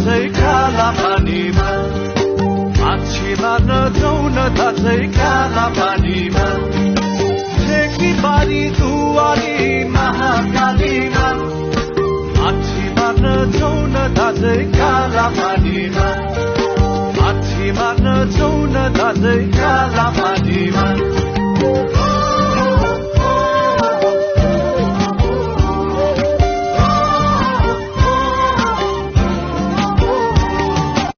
दाजै काला पानीमा माछी मार्न जाउँ न दाजै काला पानीमा ठेकीबारी दुवारी महाकालीमा माछी मार्न जाउँ न दाजै काला पानीमा माछी मार्न जाउँ न दाजै काला